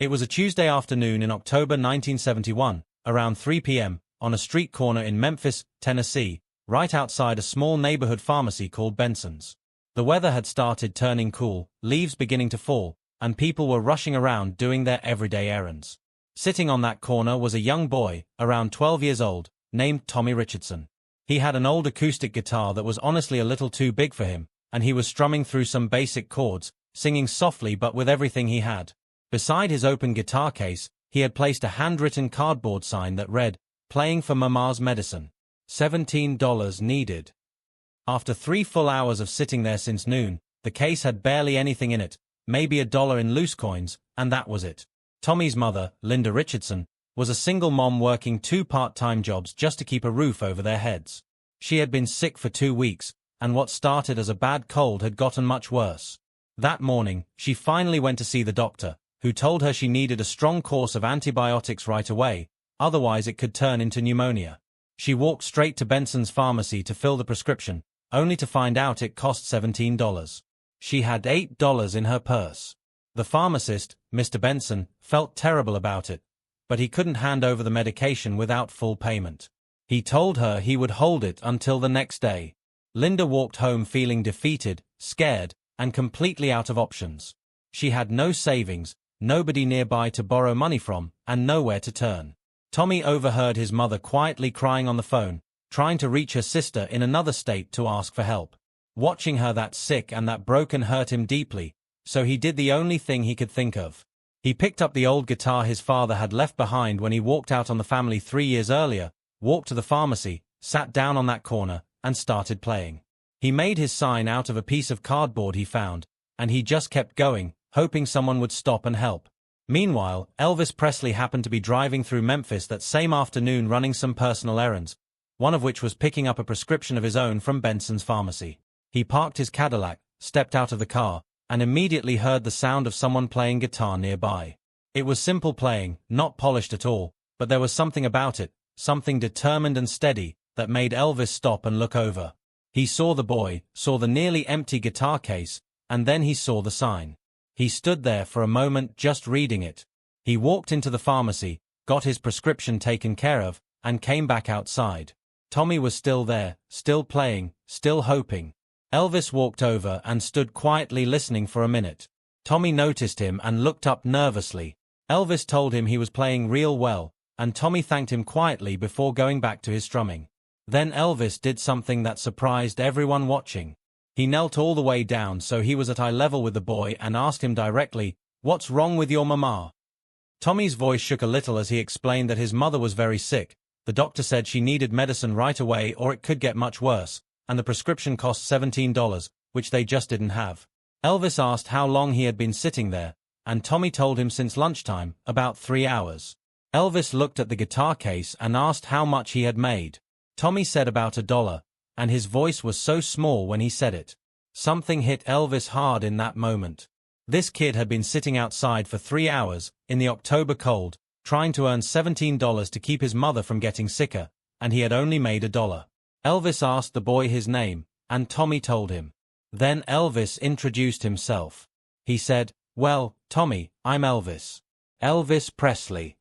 It was a Tuesday afternoon in October 1971, around 3 p.m., on a street corner in Memphis, Tennessee, right outside a small neighborhood pharmacy called Benson's. The weather had started turning cool, leaves beginning to fall, and people were rushing around doing their everyday errands. Sitting on that corner was a young boy, around 12 years old, named Tommy Richardson. He had an old acoustic guitar that was honestly a little too big for him, and he was strumming through some basic chords, singing softly but with everything he had. Beside his open guitar case, he had placed a handwritten cardboard sign that read, "Playing for Mama's medicine. $17 needed." After 3 full hours of sitting there since noon, the case had barely anything in it, maybe $1 in loose coins, and that was it. Tommy's mother, Linda Richardson, was a single mom working 2 part-time jobs just to keep a roof over their heads. She had been sick for 2 weeks, and what started as a bad cold had gotten much worse. That morning, she finally went to see the doctor, who told her she needed a strong course of antibiotics right away, otherwise it could turn into pneumonia. She walked straight to Benson's pharmacy to fill the prescription, only to find out it cost $17. She had $8 in her purse. The pharmacist, Mr. Benson, felt terrible about it, but he couldn't hand over the medication without full payment. He told her he would hold it until the next day. Linda walked home feeling defeated, scared, and completely out of options. She had no savings, nobody nearby to borrow money from, and nowhere to turn. Tommy overheard his mother quietly crying on the phone, trying to reach her sister in another state to ask for help. Watching her that sick and that broken hurt him deeply, so he did the only thing he could think of. He picked up the old guitar his father had left behind when he walked out on the family 3 years earlier, walked to the pharmacy, sat down on that corner, and started playing. He made his sign out of a piece of cardboard he found, and he just kept going, hoping someone would stop and help. Meanwhile, Elvis Presley happened to be driving through Memphis that same afternoon running some personal errands, one of which was picking up a prescription of his own from Benson's pharmacy. He parked his Cadillac, stepped out of the car, and immediately heard the sound of someone playing guitar nearby. It was simple playing, not polished at all, but there was something about it, something determined and steady, that made Elvis stop and look over. He saw the boy, saw the nearly empty guitar case, and then he saw the sign. He stood there for a moment just reading it. He walked into the pharmacy, got his prescription taken care of, and came back outside. Tommy was still there, still playing, still hoping. Elvis walked over and stood quietly listening for a minute. Tommy noticed him and looked up nervously. Elvis told him he was playing real well, and Tommy thanked him quietly before going back to his strumming. Then Elvis did something that surprised everyone watching. He knelt all the way down so he was at eye level with the boy and asked him directly, "What's wrong with your mama?" Tommy's voice shook a little as he explained that his mother was very sick. The doctor said she needed medicine right away or it could get much worse, and the prescription cost $17, which they just didn't have. Elvis asked how long he had been sitting there, and Tommy told him since lunchtime, about 3 hours. Elvis looked at the guitar case and asked how much he had made. Tommy said about $1, and his voice was so small when he said it. Something hit Elvis hard in that moment. This kid had been sitting outside for 3 hours, in the October cold, trying to earn $17 to keep his mother from getting sicker, and he had only made $1. Elvis asked the boy his name, and Tommy told him. Then Elvis introduced himself. He said, "Well, Tommy, I'm Elvis. Elvis Presley."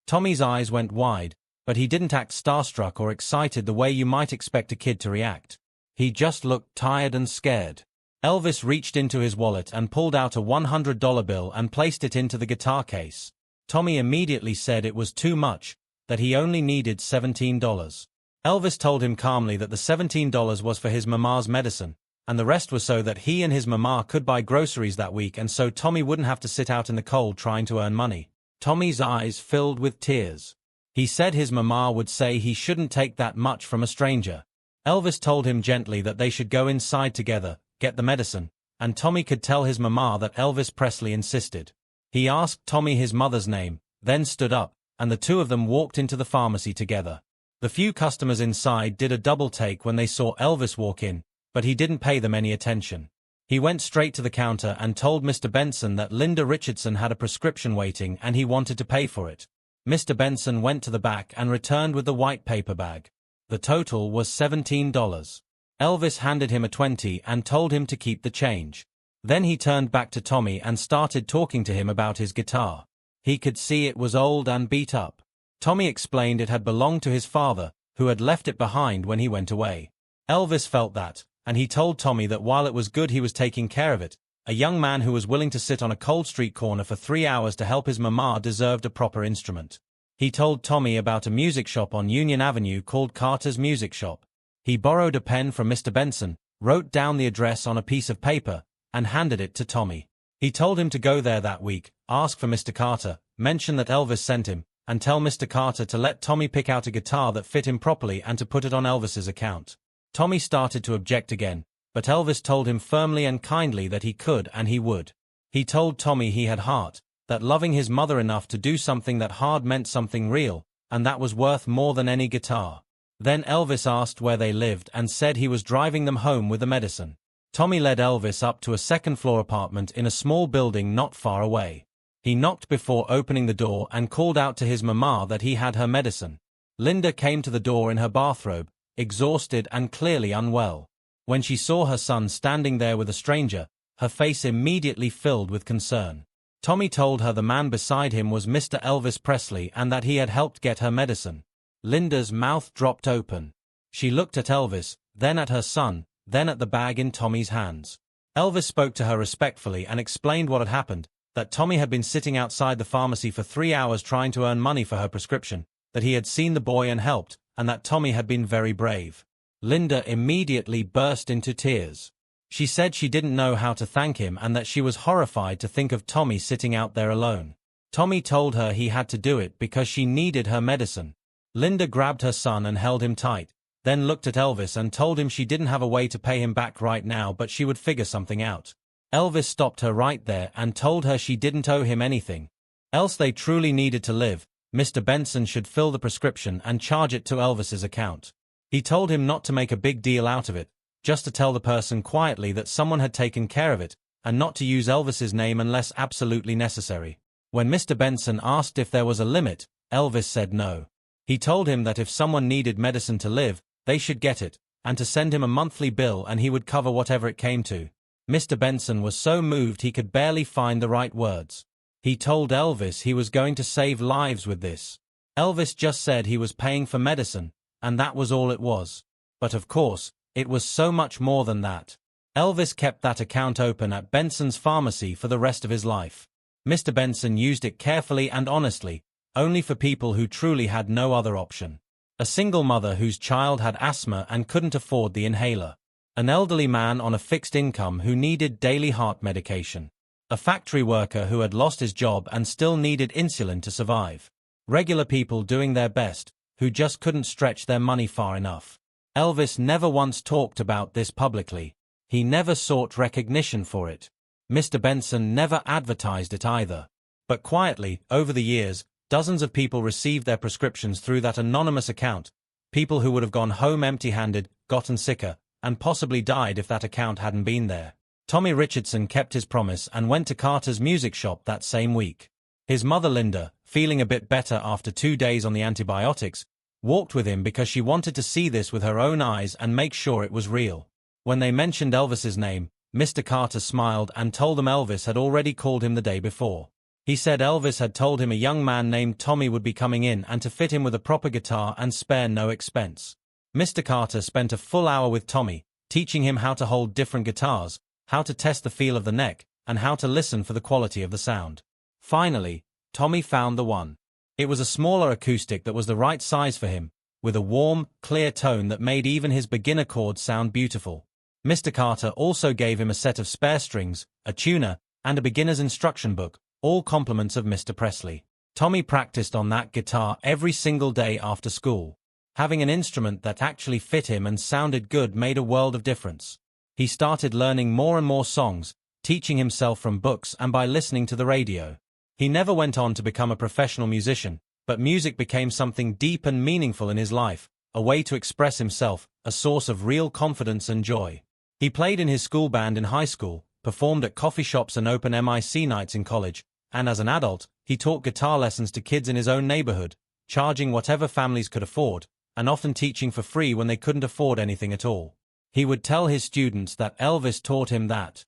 Tommy's eyes went wide, but he didn't act starstruck or excited the way you might expect a kid to react. He just looked tired and scared. Elvis reached into his wallet and pulled out a $100 bill and placed it into the guitar case. Tommy immediately said it was too much, that he only needed $17. Elvis told him calmly that the $17 was for his mama's medicine, and the rest was so that he and his mama could buy groceries that week and so Tommy wouldn't have to sit out in the cold trying to earn money. Tommy's eyes filled with tears. He said his mama would say he shouldn't take that much from a stranger. Elvis told him gently that they should go inside together, get the medicine, and Tommy could tell his mama that Elvis Presley insisted. He asked Tommy his mother's name, then stood up, and the two of them walked into the pharmacy together. The few customers inside did a double take when they saw Elvis walk in, but he didn't pay them any attention. He went straight to the counter and told Mr. Benson that Linda Richardson had a prescription waiting and he wanted to pay for it. Mr. Benson went to the back and returned with the white paper bag. The total was $17. Elvis handed him a $20 and told him to keep the change. Then he turned back to Tommy and started talking to him about his guitar. He could see it was old and beat up. Tommy explained it had belonged to his father, who had left it behind when he went away. Elvis felt that, and he told Tommy that while it was good he was taking care of it, a young man who was willing to sit on a cold street corner for 3 hours to help his mama deserved a proper instrument. He told Tommy about a music shop on Union Avenue called Carter's Music Shop. He borrowed a pen from Mr. Benson, wrote down the address on a piece of paper, and handed it to Tommy. He told him to go there that week, ask for Mr. Carter, mention that Elvis sent him, and tell Mr. Carter to let Tommy pick out a guitar that fit him properly and to put it on Elvis's account. Tommy started to object again, but Elvis told him firmly and kindly that he could and he would. He told Tommy he had heart, that loving his mother enough to do something that hard meant something real, and that was worth more than any guitar. Then Elvis asked where they lived and said he was driving them home with the medicine. Tommy led Elvis up to a second-floor apartment in a small building not far away. He knocked before opening the door and called out to his mama that he had her medicine. Linda came to the door in her bathrobe, exhausted and clearly unwell. When she saw her son standing there with a stranger, her face immediately filled with concern. Tommy told her the man beside him was Mr. Elvis Presley and that he had helped get her medicine. Linda's mouth dropped open. She looked at Elvis, then at her son, then at the bag in Tommy's hands. Elvis spoke to her respectfully and explained what had happened, that Tommy had been sitting outside the pharmacy for 3 hours trying to earn money for her prescription, that he had seen the boy and helped, and that Tommy had been very brave. Linda immediately burst into tears. She said she didn't know how to thank him and that she was horrified to think of Tommy sitting out there alone. Tommy told her he had to do it because she needed her medicine. Linda grabbed her son and held him tight, then looked at Elvis and told him she didn't have a way to pay him back right now but she would figure something out. Elvis stopped her right there and told her she didn't owe him anything. Else they truly needed to live, Mr. Benson should fill the prescription and charge it to Elvis's account. He told him not to make a big deal out of it, just to tell the person quietly that someone had taken care of it, and not to use Elvis's name unless absolutely necessary. When Mr. Benson asked if there was a limit, Elvis said no. He told him that if someone needed medicine to live, they should get it, and to send him a monthly bill and he would cover whatever it came to. Mr. Benson was so moved he could barely find the right words. He told Elvis he was going to save lives with this. Elvis just said he was paying for medicine, and that was all it was. But of course, it was so much more than that. Elvis kept that account open at Benson's pharmacy for the rest of his life. Mr. Benson used it carefully and honestly, only for people who truly had no other option. A single mother whose child had asthma and couldn't afford the inhaler. An elderly man on a fixed income who needed daily heart medication. A factory worker who had lost his job and still needed insulin to survive. Regular people doing their best, who just couldn't stretch their money far enough. Elvis never once talked about this publicly. He never sought recognition for it. Mr. Benson never advertised it either. But quietly, over the years, dozens of people received their prescriptions through that anonymous account. People who would have gone home empty-handed, gotten sicker, and possibly died if that account hadn't been there. Tommy Richardson kept his promise and went to Carter's Music Shop that same week. His mother Linda, feeling a bit better after 2 days on the antibiotics, walked with him because she wanted to see this with her own eyes and make sure it was real. When they mentioned Elvis's name, Mr. Carter smiled and told them Elvis had already called him the day before. He said Elvis had told him a young man named Tommy would be coming in and to fit him with a proper guitar and spare no expense. Mr. Carter spent a full hour with Tommy, teaching him how to hold different guitars, how to test the feel of the neck, and how to listen for the quality of the sound. Finally, Tommy found the one. It was a smaller acoustic that was the right size for him, with a warm, clear tone that made even his beginner chords sound beautiful. Mr. Carter also gave him a set of spare strings, a tuner, and a beginner's instruction book, all compliments of Mr. Presley. Tommy practiced on that guitar every single day after school. Having an instrument that actually fit him and sounded good made a world of difference. He started learning more and more songs, teaching himself from books and by listening to the radio. He never went on to become a professional musician, but music became something deep and meaningful in his life, a way to express himself, a source of real confidence and joy. He played in his school band in high school, performed at coffee shops and open MIC nights in college, and as an adult, he taught guitar lessons to kids in his own neighborhood, charging whatever families could afford, and often teaching for free when they couldn't afford anything at all. He would tell his students that Elvis taught him that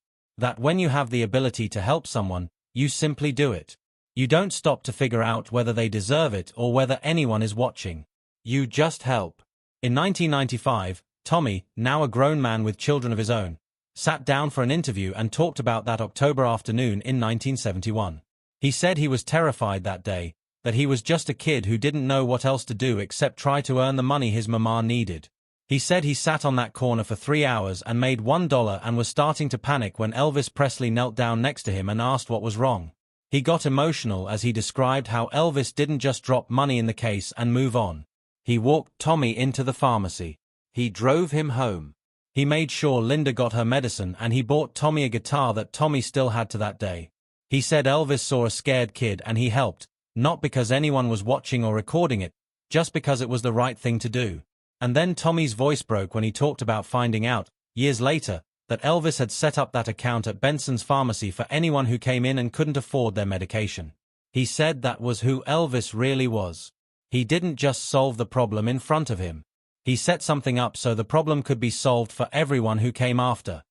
when you have the ability to help someone, you simply do it. You don't stop to figure out whether they deserve it or whether anyone is watching. You just help. In 1995, Tommy, now a grown man with children of his own, sat down for an interview and talked about that October afternoon in 1971. He said he was terrified that day, that he was just a kid who didn't know what else to do except try to earn the money his mama needed. He said he sat on that corner for 3 hours and made $1 and was starting to panic when Elvis Presley knelt down next to him and asked what was wrong. He got emotional as he described how Elvis didn't just drop money in the case and move on. He walked Tommy into the pharmacy. He drove him home. He made sure Linda got her medicine and he bought Tommy a guitar that Tommy still had to that day. He said Elvis saw a scared kid and he helped, not because anyone was watching or recording it, just because it was the right thing to do. And then Tommy's voice broke when he talked about finding out, years later, that Elvis had set up that account at Benson's pharmacy for anyone who came in and couldn't afford their medication. He said that was who Elvis really was. He didn't just solve the problem in front of him. He set something up so the problem could be solved for everyone who came after.